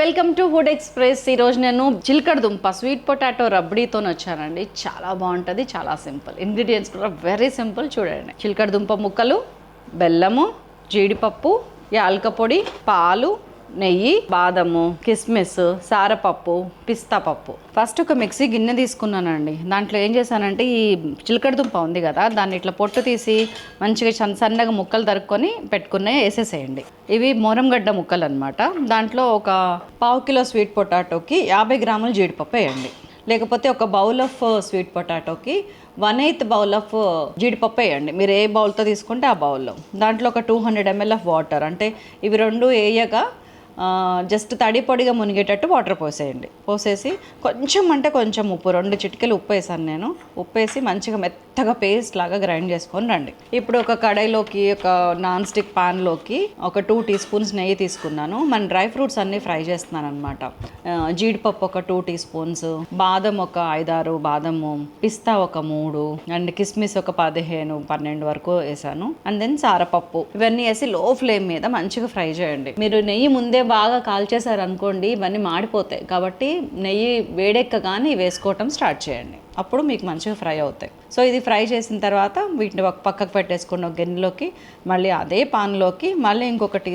Welcome to food express. ఈరోజు నేను చిలకడ దుంప స్వీట్ పొటాటో రబ్డీతో వచ్చానండి. చాలా బాగుంటుంది, చాలా సింపుల్. ఇంగ్రీడియంట్స్ కూడా వెరీ సింపుల్. చూడండి, చిలకడ దుంప ముక్కలు, బెల్లము, జీడిపప్పు, యాలక పొడి, పాలు, నెయ్యి, బాదము, కిస్మిస్, సారపప్పు, పిస్తా పప్పు. ఫస్ట్ ఒక మిక్సీ గిన్నె తీసుకున్నానండి. దాంట్లో ఏం చేశానంటే ఈ చిలకడ దుంప ఉంది కదా, దాన్ని ఇట్లా పొట్టు తీసి మంచిగా సన్నగా ముక్కలు తరుక్కొని పెట్టుకునే వేసేసేయండి. ఇవి మోరంగడ్డ ముక్కలు అనమాట. దాంట్లో ఒక పావు కిలో స్వీట్ పొటాటోకి 50 గ్రాములు జీడిపప్పు వేయండి. లేకపోతే ఒక బౌల్ ఆఫ్ స్వీట్ పొటాటోకి 1/8 బౌల్ ఆఫ్ జీడిపప్పు వేయండి. మీరు ఏ బౌల్తో తీసుకుంటే ఆ బౌల్లో. దాంట్లో ఒక 200 ml ఆఫ్ వాటర్, అంటే ఇవి రెండు వేయగా జస్ట్ తడి పొడిగా మునిగేటట్టు వాటర్ పోసేయండి. పోసేసి కొంచెం అంటే కొంచెం ఉప్పు, 2 చిటికెలు ఉప్పు వేసాను నేను. ఉప్పు వేసి మంచిగా మెత్తగా పేస్ట్ లాగా గ్రైండ్ చేసుకొని రండి. ఇప్పుడు ఒక కడాయిలోకి, ఒక నాన్ స్టిక్ పాన్లోకి ఒక 2 టీ స్పూన్స్ నెయ్యి తీసుకున్నాను. మన డ్రై ఫ్రూట్స్ అన్నీ ఫ్రై చేస్తున్నాను అనమాట. జీడిపప్పు ఒక 2 టీ స్పూన్స్, బాదం ఒక 5-6 బాదము, పిస్తా ఒక 3 అండ్ కిస్మిస్ ఒక 15-12 వరకు వేసాను. అండ్ దెన్ సారపప్పు, ఇవన్నీ వేసి లో ఫ్లేమ్ మీద మంచిగా ఫ్రై చేయండి. మీరు నెయ్యి ముందే బాగా కాల్చేసారు అనుకోండి, ఇవన్నీ మాడిపోతాయి. కాబట్టి నెయ్యి వేడెక్కగానే వేసుకోవటం స్టార్ట్ చేయండి, అప్పుడు మీకు మంచిగా ఫ్రై అవుతాయి. సో ఇది ఫ్రై చేసిన తర్వాత వీటిని ఒక పక్కకు పెట్టేసుకున్న ఒక గిన్నెలోకి, మళ్ళీ అదే పాన్లోకి మళ్ళీ ఇంకొక 2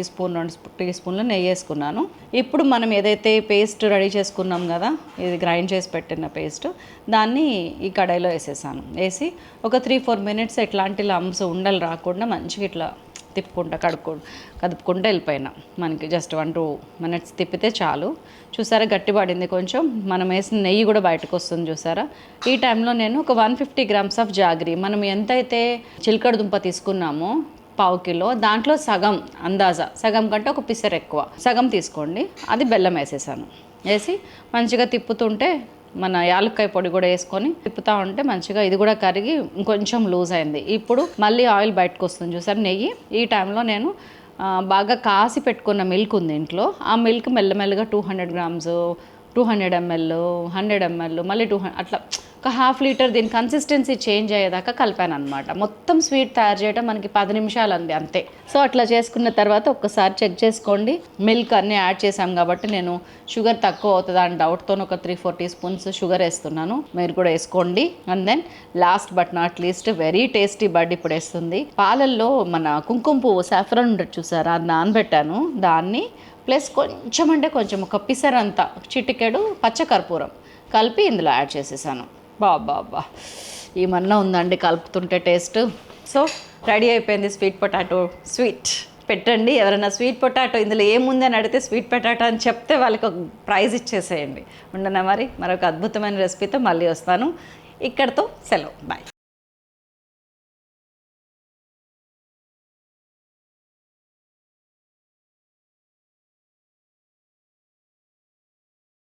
టీ స్పూన్లు నెయ్యి వేసుకున్నాను. ఇప్పుడు మనం ఏదైతే పేస్ట్ రెడీ చేసుకున్నాం కదా, ఇది గ్రైండ్ చేసి పెట్టిన పేస్ట్, దాన్ని ఈ కడాయిలో వేసేసాను. వేసి ఒక 3-4 మినిట్స్ ఎట్లాంటి లంప్స్ ఉండలు రాకుండా మంచిగా ఇట్లా తిప్పుకుంటా కదుపుకుంటూ వెళ్ళిపోయినా. మనకి జస్ట్ 1-2 మినిట్స్ తిప్పితే చాలు. చూసారా, గట్టిపడింది కొంచెం. మనం వేసిన నెయ్యి కూడా బయటకు వస్తుంది చూసారా. ఈ టైంలో నేను ఒక 150 గ్రామ్స్ ఆఫ్ జాగరీ, మనం ఎంతైతే చిలకడ దుంప తీసుకున్నామో పావు కిలో, దాంట్లో సగం, అందాజా సగం కంటే ఒక పిసర్ ఎక్కువ, సగం తీసుకోండి. అది బెల్లం వేసేసాను. వేసి మంచిగా తిప్పుతుంటే మన యాలక్కాయ పొడి కూడా వేసుకొని తిప్పుతూ ఉంటే మంచిగా ఇది కూడా కరిగి ఇంకొంచెం లూజ్ అయింది. ఇప్పుడు మళ్ళీ ఆయిల్ బయటకు వస్తుంది చూసారు, నెయ్యి. ఈ టైంలో నేను బాగా కాసి పెట్టుకున్న మిల్క్ ఉంది ఇంట్లో. ఆ మిల్క్ మెల్లమెల్లగా 200 గ్రామ్స్, 200 ml, 100 ml, మళ్ళీ 200, అట్లా ఒక 1/2 లీటర్ దీని కన్సిస్టెన్సీ చేంజ్ అయ్యేదాకా కలిపాను అనమాట. మొత్తం స్వీట్ తయారు చేయడం మనకి 10 నిమిషాలు అంది అంతే. సో అట్లా చేసుకున్న తర్వాత ఒక్కసారి చెక్ చేసుకోండి. మిల్క్ అన్నీ యాడ్ చేసాం కాబట్టి నేను షుగర్ తక్కువ అవుతుందా అని డౌట్తో ఒక 3-4 టీ స్పూన్స్ షుగర్ వేస్తున్నాను. మీరు కూడా వేసుకోండి. And then last but not least, very tasty బడ్ ఇప్పుడు వేస్తుంది. పాలల్లో మన కుంకుమ పువ్వు, సాఫ్రాన్ ఉంటుంది చూసారా, అది నానబెట్టాను. దాన్ని ప్లస్ కొంచెం అంటే కొంచెం ఒక పిసరంతా చిటికెడు పచ్చకర్పూరం కలిపి ఇందులో యాడ్ చేసేసాను. బాబా ఏమన్నా ఉందండి కలుపుతుంటే టేస్ట్. సో రెడీ అయిపోయింది స్వీట్ పొటాటో స్వీట్. పెట్టండి, ఎవరైనా స్వీట్ పొటాటో ఇందులో ఏముంది అని అడిగితే స్వీట్ పొటాటో అని చెప్తే వాళ్ళకి ఒక ప్రైజ్ ఇచ్చేసేయండి. ఉండనా మరి, మరొక అద్భుతమైన రెసిపీతో మళ్ళీ వస్తాను. ఇక్కడితో సెలవు, బాయ్.